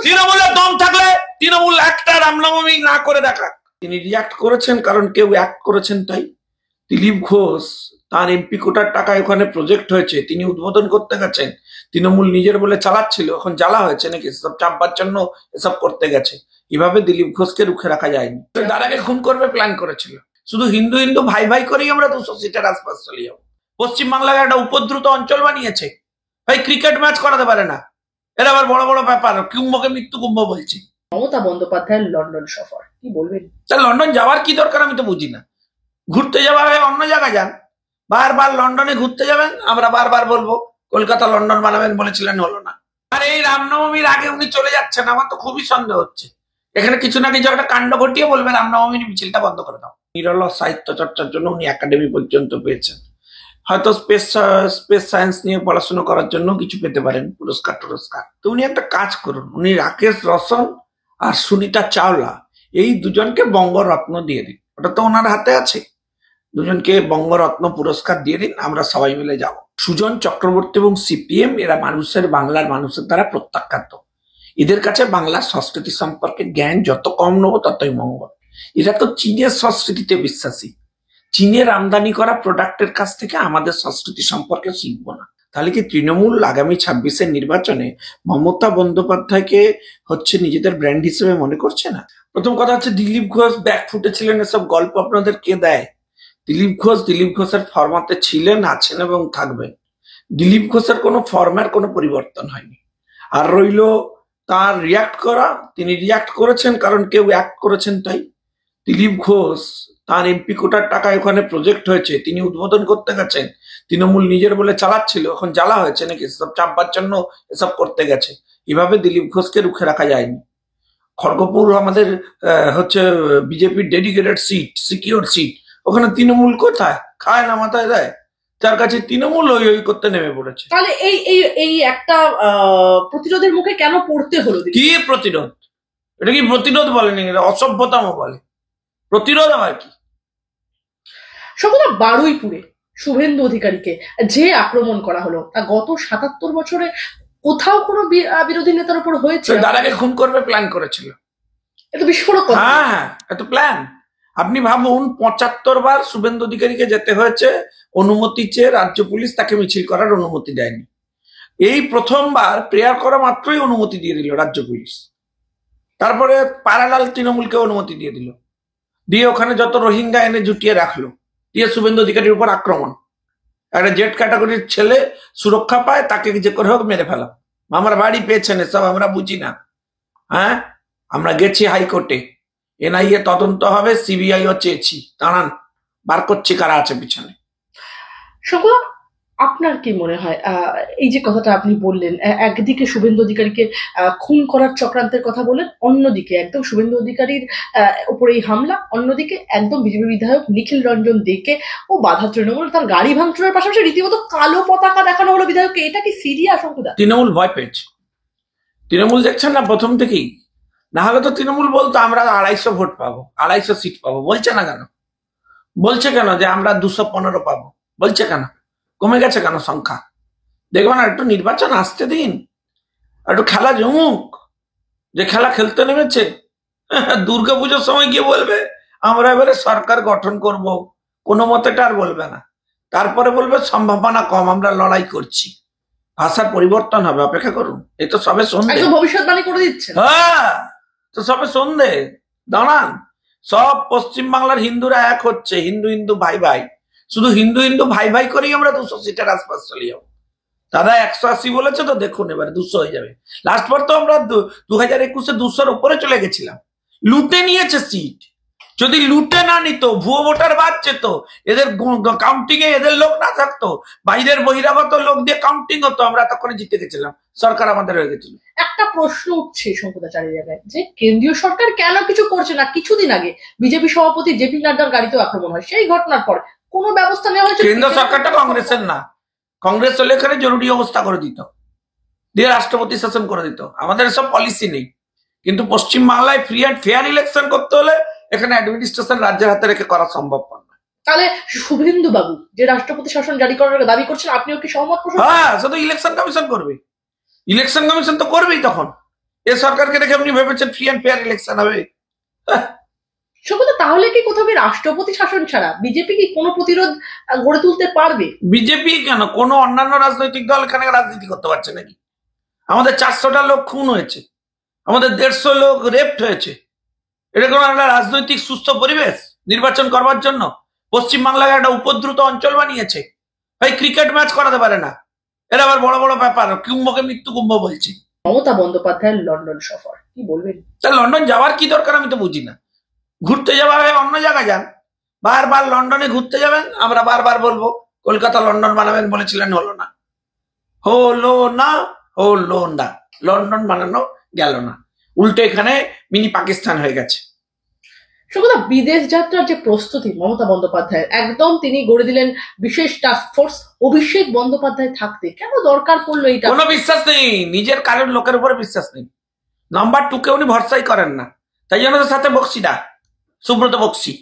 তৃণমূলের দম থাকলে তৃণমূল একটা রামনবমী না করে দেখা। তিনি রিয়াক্ট করেছেন কারণ কেউ অ্যাক্ট করেছেন তাই। দিলীপ ঘোষ তার এমপি কোটার টাকায় ওখানে প্রজেক্ট হয়েছে, তিনি উদ্বোধন করতে গেছেন। তৃণমূল নিজের বলে চালাচ্ছিল, এখন জ্বালা হয়েছে নাকি সব চাপবার জন্য এসব করতে গেছে। এভাবে দিলীপ ঘোষকে রুখে রাখা যায়নি। তার আগে খুন করবে প্ল্যান করেছিল। শুধু হিন্দু হিন্দু ভাই ভাই করেই আমরা 200 সিটের আশপাশ চলে যাবো। পশ্চিমবাংলাকে একটা উপদ্রুত অঞ্চল বানিয়েছে। ভাই ক্রিকেট ম্যাচ করাতে পারে না, এরা আবার বড় বড় ব্যাপার কুম্ভকে মৃত্যু কুম্ভ বলছে। মমতা বন্দ্যোপাধ্যায়ের লন্ডন সফর, কি বলবেন? লন্ডন যাওয়ার কি দরকার আমি তো বুঝি না। ঘুরতে যাওয়ার হয় অন্য জায়গায় যান, বারবার লন্ডনে ঘুরতে যাবেন, আমরা বারবার বলবো কলকাতা লন্ডন বানাবেন বলেছিলেন, হলো না। আর এই রামনবমীর আগে উনি চলে যাচ্ছেন, আমার তো খুবই সন্দেহ হচ্ছে। এখানে কিছু না কিছু একটা কাণ্ড ঘটিয়ে বলবেন রামনবমীর মিছিলটা বন্ধ করে দাও। নিরলস সাহিত্য চর্চার জন্য উনি একাডেমি পর্যন্ত পেয়েছেন। হয়তো স্পেস সায়েন্স নিয়ে পড়াশোনা করার জন্য কিছু পেতে পারেন, পুরস্কার টুরস্কার। তো উনি একটা কাজ করুন, উনি রাকেশ রোশন আর সুনিতা চাওলা এই দুজনকে বঙ্গরত্ন দিয়ে দিন। ওটা তো ওনার হাতে আছে। দুজনকে বঙ্গরত্ন পুরস্কার দিয়ে দিন, আমরা সবাই মিলে যাব। সুজন চক্রবর্তী এবং সিপিএম এরা বাংলার মানুষের দ্বারা প্রত্যাখ্যাত। এদের কাছে বাংলার সংস্কৃতি সম্পর্কে জ্ঞান যত কম নেবো ততই মঙ্গল। এরা তো চীনের সংস্কৃতিতে বিশ্বাসী। চীনের আমদানি করা প্রোডাক্টের কাছ থেকে আমাদের সংস্কৃতি সম্পর্কে শিখবো না। তাহলে কি তৃণমূল আগামী 26-এর নির্বাচনে মমতা বন্দ্যোপাধ্যায়কে হচ্ছে নিজেদের ব্র্যান্ড হিসেবে মনে করছে না? প্রথম কথা হচ্ছে দিলীপ ঘোষ ব্যাক ফুটেছিলেন, এসব গল্প আপনাদের কে দেয়? দিলীপ ঘোষের ফরম্যাটে ছিলেন, আছেন এবং থাকবেন। দিলীপ ঘোষের কোনো ফর্মের কোনো পরিবর্তন হয়নি। আর রইল তার রিয়াক্ট করা, তিনি রিয়াক্ট করেছেন কারণ কেউ অ্যাক্ট করেছেন তাই। দিলীপ ঘোষ তার এমপি কোটার টাকায় ওখানে প্রজেক্ট হয়েছে, তিনি উদ্বোধন করতে গেছেন। তৃণমূল নিজের বলে চালাচ্ছিল, এখন জ্বালা হয়েছে নাকি সব চাপবার জন্য এসব করতে গেছে। এভাবে দিলীপ ঘোষকে রুখে রাখা যায়নি। খড়গপুর আমাদের হচ্ছে বিজেপির ডেডিকেটেড সিট, সিকিউর সিট, ওখানে তৃণমূল কোথায় খায় না মাথায় দেয়, যার কাছে তৃণমূল ওই করতে নেমে পড়েছে। তাহলে এই একটা প্রতিরোধের মুখে কেন পড়তে হলো? কি প্রতিরোধ? এটা কি প্রতিরোধ বলেনি, এটা অসভ্যতাম বলে। প্রতিরোধ হয় কি? সকল বারুইপুরে শুভেন্দু অধিকারীকে যে আক্রমণ করা হলো, তা গত ৭৭ বছরে কোথাও কোনো বিরোধী নেতার উপর হয়েছে? তার আগে খুন করবে প্ল্যান করেছিল। এটা বিস্ফোরক। হ্যাঁ, এত প্ল্যান। আপনি ভাবুন ৭৫ বার শুভেন্দু অধিকারীকে যেতে হয়েছে অনুমতি চেয়ে, রাজ্য পুলিশ তাকে মিছিল করার অনুমতি দেয়নি। এই প্রথমবার প্রেয়ার করা মাত্রই অনুমতি দিয়ে দিল রাজ্য পুলিশ। তারপরে প্যারালাল তৃণমূলকে অনুমতি দিয়ে দিল, দিয়ে ওখানে যত রোহিঙ্গা এনে জুটিয়ে রাখলো, দিয়ে শুভেন্দু অধিকারীর উপর আক্রমণ। একটা জেড ক্যাটাগরির ছেলে সুরক্ষা পায়, তাকে যে করে হোক মেরে ফেলা। আমার বাড়ি পেয়েছেন, এসব আমরা বুঝি না। হ্যাঁ, আমরা গেছি হাইকোর্টে, এনআইএ তদন্ত হবে, সিবিআইও চেয়েছি, দাঁড়ান বার করছি কারা আছে পিছনে। সকল আপনার কি মনে হয় এই যে কথাটা আপনি বললেন, একদিকে শুভেন্দু অধিকারীকে খুন করার চক্রান্তের কথা বলেন, অন্যদিকে একদম শুভেন্দু অধিকারীর উপরে এই হামলা, অন্যদিকে একদম বিজেপি বিধায়ক নিখিল রঞ্জন দেকে ও বাধা তৃণমূল, তার গাড়ি ভাঙচুরের পাশাপাশি রীতিমতো কালো পতাকা দেখানো হলো বিধায়ককে। এটা কি সিরিয়াস অঙ্কুদা? তৃণমূল ভয় পেয়েছে। তৃণমূল দেখছেন না প্রথম থেকেই, না হলে তো তৃণমূল বলতো আমরা 250 ভোট পাবো, 250 সিট পাবো। বলছে না কেন? বলছে কেন যে আমরা 215 পাবো? বলছে কেন? কমে গেছে কেন সংখ্যা? দেখবেন না, একটু নির্বাচন আসতে দিন, একটু খেলা জমুক। যে খেলা খেলতে নেমেছে, দুর্গাপুজোর সময় গিয়ে বলবে আমরা এবারে সরকার গঠন করব, কোনো মতেটা আর বলবে না। তারপরে বলবে সম্ভাবনা কম, আমরা লড়াই করছি। ভাষার পরিবর্তন হবে, অপেক্ষা করুন। এই তো সবে সন্ধে, ভবিষ্যৎবাণী করে দিচ্ছে। হ্যাঁ, তো সবে সন্ধে, দাঁড়ান। সব পশ্চিমবাংলার হিন্দুরা এক হচ্ছে, হিন্দু হিন্দু ভাই ভাই। শুধু হিন্দু হিন্দু ভাই ভাই করেই আমরা 200 সিটের আশপাশ চলে যাবো। দাদা 180 বলেছে, তো দেখুন এবারে 200 হয়ে যাবে। লাস্ট বার তো আমরা 2021-এ 200-র উপরে চলে গেছিলাম। লুটে নিয়েছে সিট। যদি লুটে না নিত, ভুয়ো ভোটার বাড়ছে তো, এদের কাউন্টিং এ এদের লোক না থাকতো, বাইরের বহিরাগত লোক দিয়ে কাউন্টিং হতো, আমরা তখন জিতে গেছিলাম, সরকার আমাদের হয়ে গেছিল। একটা প্রশ্ন উঠছে শঙ্কুদাচার্য জায়গায়, যে কেন্দ্রীয় সরকার কেন কিছু করছে না? কিছুদিন আগে বিজেপি সভাপতি জেপি নাড্ডার গাড়িতেও আক্রমণ হয়, সেই ঘটনার পর কোনো ব্যবস্থা নেওয়া হয়েছে? কেন্দ্র সরকারটা কংগ্রেসের না, কংগ্রেস হলে এখানে জরুরি অবস্থা করে দিত, দিয়ে রাষ্ট্রপতি শাসন করে দিত। আমাদের সব পলিসি নেই। কিন্তু পশ্চিমবাংলায় ফ্রি অ্যান্ড ফেয়ার ইলেকশন করতে হলে এখানে অ্যাডমিনিস্ট্রেশন রাজ্যের হাতে রেখে করা সম্ভব নয়। তাহলে শুভেন্দু বাবু যে রাষ্ট্রপতি শাসন জারি করার দাবি করছেন, আপনিও কি সহমত? হ্যাঁ, শুধু ইলেকশন কমিশন করবে। ইলেকশন কমিশন তো করবেই তখন। এ সরকারকে দেখে আপনি ভেবেছেন ফ্রি অ্যান্ড ফেয়ার ইলেকশন হবে? হ্যাঁ, সুব্রত, তাহলে কি কোথাও কি রাষ্ট্রপতি শাসন ছাড়া বিজেপি কি কোনো প্রতিরোধ গড়ে তুলতে পারবে? বিজেপি কেন, কোনো অন্যান্য রাজনৈতিক দল এখানে রাজনীতি করতে পারছে নাকি? আমাদের 400টা লোক খুন হয়েছে, আমাদের 150 লোক রেপ্ট হয়েছে। এটা কোনো একটা রাজনৈতিক সুস্থ পরিবেশ নির্বাচন করবার জন্য? পশ্চিমবাংলাকে একটা উপদ্রুত অঞ্চল বানিয়েছে। ভাই ক্রিকেট ম্যাচ করাতে পারে না, এটা আবার বড় বড় ব্যাপার, কুম্ভকে মৃত্যু কুম্ভ বলছি। মমতা বন্দ্যোপাধ্যায়ের লন্ডন সফর, কি বলবেন? তা লন্ডন যাওয়ার কি দরকার আমি তো বুঝি না। ঘুরতে যাওয়া হয় অন্য জায়গায় যান, বারবার লন্ডনে ঘুরতে যাবেন, আমরা বারবার বলবো কলকাতা লন্ডন বানাবেন বলেছিলেন, হলো না, হলো না, হলো না, লন্ডন বানানো গেল না, উল্টো এখানে মিনি পাকিস্তান হয়ে গেছে। সুব্রত, বিদেশ যাত্রার যে প্রস্তুতি মমতা বন্দ্যোপাধ্যায়ের, একদম তিনি গড়ে দিলেন বিশেষ টাস্ক ফোর্স, অভিষেক বন্দ্যোপাধ্যায় থাকতে কেন দরকার পড়লো এইটা? কোনো বিশ্বাস নেই, নিজের কারোর লোকের উপরে বিশ্বাস নেই। নাম্বার 2 কে উনি ভরসাই করেন না, তাই জন্য তো সাথে বক্সিটা, সুব্রত বক্সি।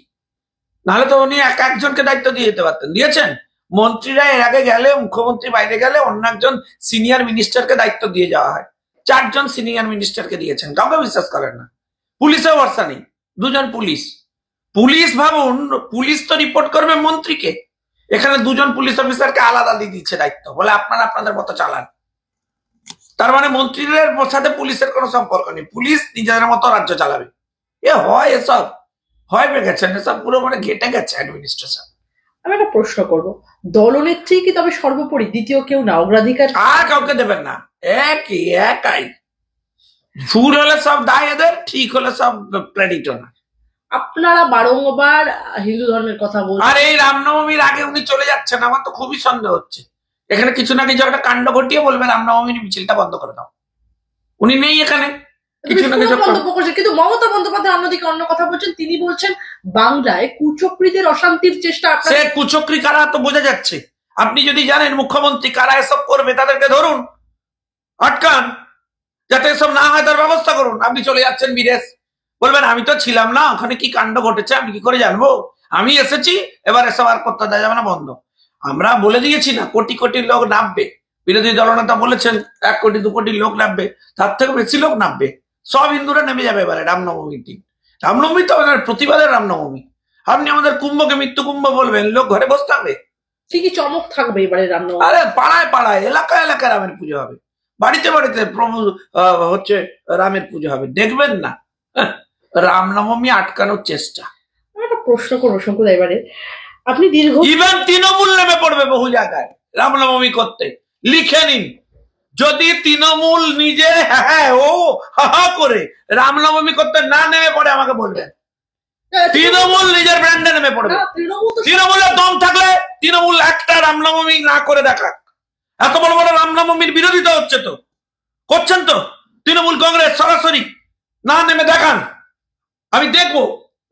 নাহলে তো উনি একজনকে দায়িত্ব দিয়ে যেতে পারতেন, দিয়েছেন। মন্ত্রীরা এর আগে গেলে, মুখ্যমন্ত্রী বাইরে গেলে অন্য একজন সিনিয়র মিনিস্টারকে দায়িত্ব দিয়ে যাওয়া হয়। 4 জন সিনিয়র মিনিস্টারকে দিয়েছেন, কাউকে বিশ্বাস করেন না। পুলিশেও ভরসা নেই, 2 জন পুলিশ। পুলিশ ভাবুন, পুলিশ তো রিপোর্ট করবে মন্ত্রীকে, এখানে 2 জন পুলিশ অফিসারকে আলাদা দিয়ে দিচ্ছে দায়িত্ব, বলে আপনারা আপনাদের মতো চালান। তার মানে মন্ত্রীদের সাথে পুলিশের কোনো সম্পর্ক নেই, পুলিশ নিজেদের মতো রাজ্য চালাবে। এ হয় এসব, হয় পেয়ে গেছেন এসব, পুরো মানে ঘেটে গেছে অ্যাডমিনিস্ট্রেশন। আমি একটা প্রশ্ন করব, দলনেত্রী কি তবে সর্বোপরি, দ্বিতীয় কেউ না, অগ্রাধিকার? আর কাউকে দেবেন না, একাই। ভুল হলে সব দায় এদের, ঠিক হলে সব ক্রেডিট না। আপনারা বারংবার হিন্দু ধর্মের কথা বলছেন, আর এই রামনবমীর আগে উনি চলে যাচ্ছেন, আমার তো খুবই সন্দেহ হচ্ছে। এখানে কিছু না কিছু একটা কাণ্ড ঘটিয়ে বলবে রামনবমীর মিছিলটা বন্ধ করে দাও। উনি নেই এখানে, কিছু না কিছু মন্তব্য করছেন, কিন্তু মমতা বন্দ্যোপাধ্যায় অন্যদিকে অন্য কথা বলছেন। তিনি বলছেন বাংলায় কুচক্রীদের অশান্তির চেষ্টা। সে কুচক্রী কারা তো বোঝা যাচ্ছে। আপনি যদি জানেন মুখ্যমন্ত্রী কারা এসব করবে, তাদেরকে ধরুন, আটকান, যাতে এসব না হয় তার ব্যবস্থা করুন। আপনি চলে যাচ্ছেন বিদেশ, বলবেন আমি তো ছিলাম না ওখানে, কি কাণ্ড ঘটেছে আমি কি করে জানবো, আমি এসেছি, এবার এসব আর করতে দেওয়া যাবে না, বন্ধ। আমরা বলে দিয়েছি না, কোটি কোটি লোক নামবে, বিরোধী দলনেতা বলেছেন 1 কোটি 2 কোটি লোক নামবে, তার থেকে বেশি লোক নামবে। সব হিন্দুরা নেমে যাবে এবারে রামনবমীর দিন। রামনবমী তো আমাদের প্রতিবাদের রামনবমী। আপনি আমাদের কুম্ভকে মৃত্যু কুম্ভ বলবেন, লোক ঘরে বসে থাকবে? ঠিকই চমক থাকবে এবারে রামনবমী। আরে পাড়ায় পাড়ায়, এলাকায় এলাকায় রামের পুজো হবে, বাড়িতে বাড়িতে প্রভু হচ্ছে রামের পুজো হবে, দেখবেন না? রামনবমী আটকানোর চেষ্টা। আমি একটা প্রশ্ন করবো শঙ্কুদা, এবারে আপনি দীর্ঘ, ইভেন তৃণমূল নেমে পড়বে বহু জায়গায় রামনবমী করতে, লিখে নিন। যদি তৃণমূল নিজে হ্যাঁ ও হা করে রামনবমী করতে না নেমে পড়ে আমাকে বলবেন। তৃণমূল নিজের ব্র্যান্ডে নেমে পড়বে। তৃণমূলের দম থাকলে তৃণমূল একটা রামনবমী না করে দেখাক। এত বড় বড় রামনবমীর বিরোধিতা হচ্ছে তো, করছেন তো তৃণমূল কংগ্রেস, সরাসরি না নেমে দেখান, আমি দেখবো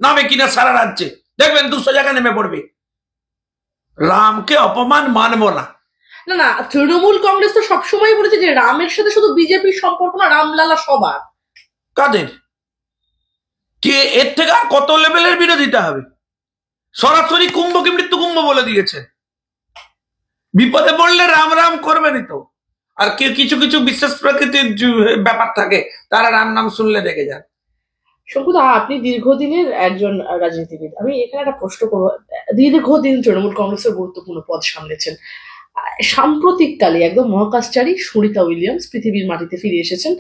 নামে কিনা সারা রাজ্যে, দেখবেন 200 জায়গায় নেমে পড়বে। রামকে অপমান মানবো না। না না, তৃণমূল কংগ্রেস তো সবসময় বলেছে যে রামের সাথে শুধু বিজেপির সম্পর্ক না, রামলালা সবার। কাদের? কে এর থেকে আর কত লেভেলের বিরোধিতা হবে? সরাসরি কুম্ভকে মৃত্যু কুম্ভ বলে দিয়েছে। বিপদে পড়লে রাম রাম করবেনই তো। আর কেউ কিছু কিছু বিশেষ প্রকৃতির ব্যাপার থাকে, তারা রাম নাম শুনলে রেগে যান। শঙ্কুদা, আপনি দীর্ঘদিনের একজন রাজনীতিবিদ, আমি এখানে একটা প্রশ্ন করবো। দীর্ঘদিন তৃণমূল কংগ্রেসের গুরুত্বপূর্ণ পদ সামলেছেন। সাম্প্রতিককালে একদম মহাকাশচারী সুনিতা উইলিয়ামস পৃথিবীর মাটিতে ফিরে এসেছেন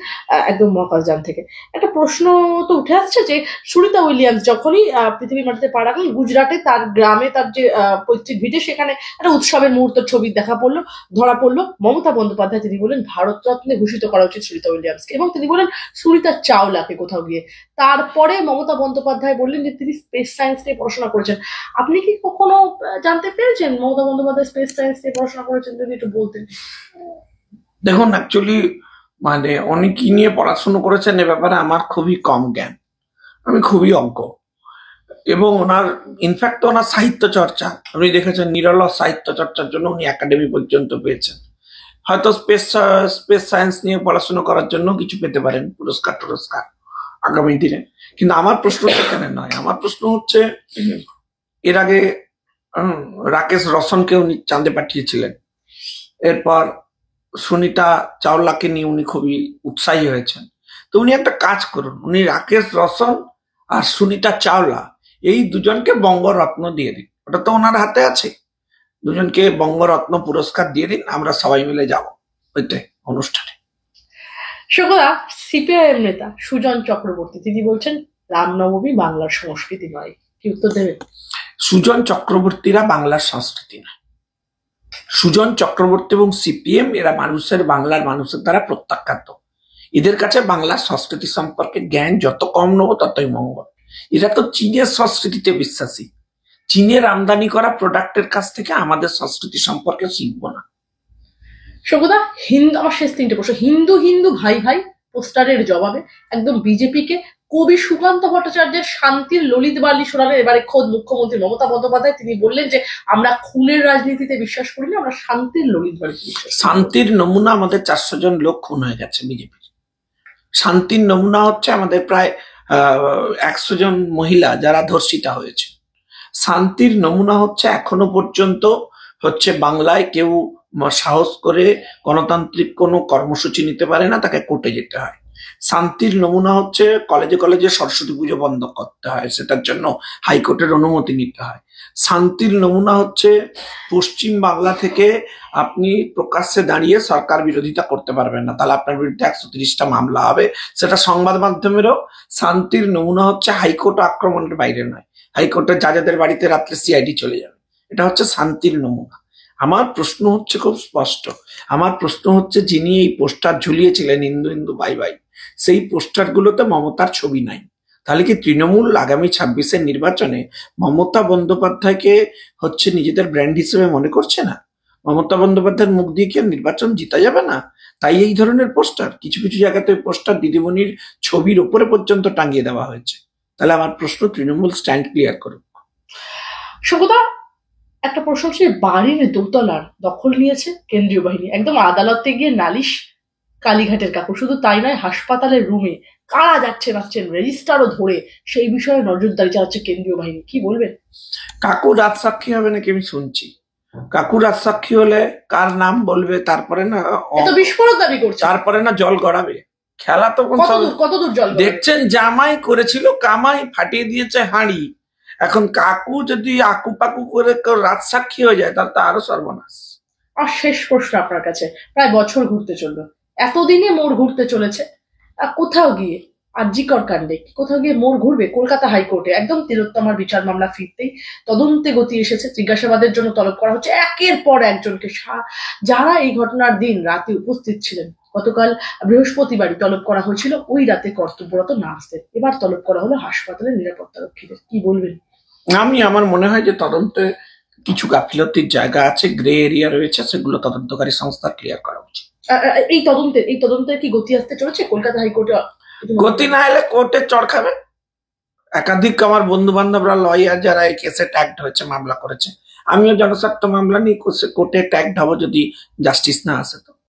একদম মহাকাশযান থেকে। একটা প্রশ্ন তো উঠে আসছে যে সুনিতা উইলিয়ামস যখনই পৃথিবীর মাটিতে পা রাখলেন, গুজরাটে তার গ্রামে, তার যে পৈতৃক ভিটে, সেখানে একটা উৎসবের মুহূর্তের ছবি ধরা পড়লো। মমতা বন্দ্যোপাধ্যায় তিনি বলেন ভারতরত্নে ভূষিত করা উচিত সুনিতা উইলিয়ামসকে, এবং তিনি বলেন সুনিতা চাওলাকে কোথাও গিয়ে। তারপরে মমতা বন্দ্যোপাধ্যায় বললেন যে তিনি স্পেস সায়েন্স নিয়ে পড়াশোনা করেছেন। আপনি কি কখনো জানতে পেরেছেন মমতা বন্দ্যোপাধ্যায় স্পেস সায়েন্স নিয়ে পড়াশোনা করেছেন? যদি একটু বলতেন। দেখুন, অ্যাকচুয়ালি মানে উনি কি নিয়ে পড়াশোনা করেছেন এ ব্যাপারে আমার খুবই কম জ্ঞান, আমি খুবই অঙ্ক। এবং ওনার ইনফ্যাক্ট ওনার সাহিত্য চর্চা আপনি দেখেছেন, নিরলস সাহিত্য চর্চার জন্য উনি একাডেমি পর্যন্ত পেয়েছেন। হয়তো স্পেস সায়েন্স নিয়ে পড়াশোনা করার জন্য কিছু পেতে পারেন, পুরস্কার আগামী দিনে। কিন্তু আমার প্রশ্ন সেখানে নয়, আমার প্রশ্ন হচ্ছে এর আগে রাকেশ রোশনকে উনি চাঁদে পাঠিয়েছিলেন, এরপর সুনিতা চাওলাকে নিয়ে উনি খুবই উৎসাহী হয়েছেন। তো উনি একটা কাজ করুন, উনি রাকেশ রোশন আর সুনিতা চাওলা এই দুজনকে বঙ্গরত্ন দিয়ে দিন, ওটা তো ওনার হাতে আছে। দুজনকে বঙ্গরত্ন পুরস্কার দিয়ে দিন, আমরা সবাই মিলে যাবো ওইটাই অনুষ্ঠানে। সকলা সিপিআইএম নেতা সুজন চক্রবর্তী তিনি বলছেন রামনবমী বাংলার সংস্কৃতি নয়, কি উত্তর দেবেন? সুজন চক্রবর্তীরা বাংলার সংস্কৃতি নয়। সুজন চক্রবর্তী এবং সিপিএম এরা বাংলার মানুষের দ্বারা প্রত্যাখ্যাত। এদের কাছে বাংলার সংস্কৃতি সম্পর্কে জ্ঞান যত কম নেবো ততই মঙ্গল। এরা তো চীনের সংস্কৃতিতে বিশ্বাসী, চীনের আমদানি করা প্রোডাক্টের কাছ থেকে আমাদের সংস্কৃতি সম্পর্কে শিখবো না। সকদা আমার শেষ তিনটে প্রশ্ন। হিন্দু হিন্দু ভাই ভাই পোস্টারের জবাবে একদম বিজেপিকে কবি সুকান্ত ভট্টাচার্যের শান্তির ললিত বালি শোনালেন এবারে খোদ মুখ্যমন্ত্রী মমতা বন্দ্যোপাধ্যায়। তিনি বললেন যে আমরা খুনের রাজনীতিতে বিশ্বাস করি না, আমরা শান্তির ললিত বালিতে বিশ্বাস করি। শান্তির নমুনা আমাদের 400 জন লোক খুন হয়ে গেছে বিজেপির। শান্তির নমুনা হচ্ছে আমাদের প্রায় 100 জন মহিলা যারা ধর্ষিতা হয়েছে। শান্তির নমুনা হচ্ছে এখনো পর্যন্ত হচ্ছে বাংলায় কেউ সাহস করে গণতান্ত্রিক কোনো কর্মসূচি নিতে পারে না, তাকে কোর্টে যেতে হয়। শান্তির নমুনা হচ্ছে কলেজে কলেজে সরস্বতী পুজো বন্ধ করতে হয়, সেটার জন্য হাইকোর্টের অনুমতি নিতে হয়। শান্তির নমুনা হচ্ছে পশ্চিম বাংলা থেকে আপনি প্রকাশ্যে দাঁড়িয়ে সরকার বিরোধিতা করতে পারবেন না, তাহলে আপনার বিরুদ্ধে 130টা মামলা হবে, সেটা সংবাদ মাধ্যমেরও। শান্তির নমুনা হচ্ছে হাইকোর্ট আক্রমণের বাইরে নয়, হাইকোর্টের জাজেদের বাড়িতে রাত্রে সিআইডি চলে যাবে, এটা হচ্ছে শান্তির নমুনা। আমার প্রশ্ন হচ্ছে খুব স্পষ্ট, আমার প্রশ্ন হচ্ছে যিনি এই পোস্টার ঝুলিয়েছিলেন হিন্দু হিন্দু ভাই ভাই, সেই পোস্টার গুলোতে মমতার ছবি নাই। তাহলে কি তৃণমূল আগামী 26-এর নির্বাচনে মমতা বন্দ্যোপাধ্যায়কে হচ্ছে নিজেদের ব্র্যান্ড হিসেবে মনে করছে না? মমতা বন্দ্যোপাধ্যায়ের মুখ দিয়ে কি নির্বাচন জিতা যাবে না? তাই এই ধরনের পোস্টার, কিছু কিছু জায়গাতে পোস্টার দিদিমণির ছবির ওপরে পর্যন্ত টাঙিয়ে দেওয়া হয়েছে। তাহলে আমার প্রশ্ন, তৃণমূল স্ট্যান্ড ক্লিয়ার করুক। সুগতা একটা প্রশ্ন হচ্ছে, বাড়ির দোতলার দখল নিয়েছে কেন্দ্রীয় বাহিনী, একদম আদালতে গিয়ে নালিশ কালীঘাটের কাকু। শুধু তাই নয়, হাসপাতালের রুমে কারা যাচ্ছেন রেজিস্টারও ধরে সেই বিষয়ে নজরদারি চালাচ্ছে কেন্দ্রীয় বাহিনী, কি বলবেন? কাকু রাজ সাক্ষী হবে নাকি আমি শুনছি। কাকু রাজ সাক্ষী হলে কার নাম বলবে, তারপরে না বিস্ফোরক দাবি করছে, তারপরে না জল গড়াবে। খেলা তো কতদূর জল দেখছেন, জামাই করেছিল কামাই, ফাটিয়ে দিয়েছে হাঁড়ি। এখন কাকু যদি আকু পাকু করে রাজ সাক্ষী হয়ে যায় তাহলে তো আরো সর্বনাশ। আর শেষ প্রশ্ন আপনার কাছে, প্রায় বছর ঘুরতে চললো, এতদিনে মোড় ঘুরতে চলেছে কোথাও গিয়ে আরজিকর কাণ্ডে, কোথাও গিয়ে মোড় ঘুরবে কলকাতা হাইকোর্টে। একদম তিলোত্তমার বিচার মামলা ফিরতেই তদন্তে গতি এসেছে, জিজ্ঞাসাবাদের জন্য তলব করা হচ্ছে একের পর একজনকে, যারা এই ঘটনার দিন রাতে উপস্থিত ছিলেন। গতকাল বৃহস্পতিবারই তলব করা হয়েছিল ওই রাতে কর্তব্যরত নার্সদের, এবার তলব করা হলো হাসপাতালের নিরাপত্তা রক্ষীদের, কি বলবেন? আমার মনে হয় যে তদন্তে কিছু গাফিলতির জায়গা আছে, গ্রে এরিয়া রয়েছে, সেগুলো তদন্তকারী সংস্থা ক্লিয়ার করা উচিত। এই তদন্তের কি গতি আসতে চলেছে কলকাতা হাইকোর্টে? গতি না এলে কোর্টে চড় খাবে। একাধিক আমার বন্ধু বান্ধবরা লয়ার যারা এই কেসে ট্যাগড হয়েছে, মামলা করেছে, আমিও জনস্বার্থ মামলা নিয়ে কোর্টে ট্যাগড হবো যদি জাস্টিস না আসে তো।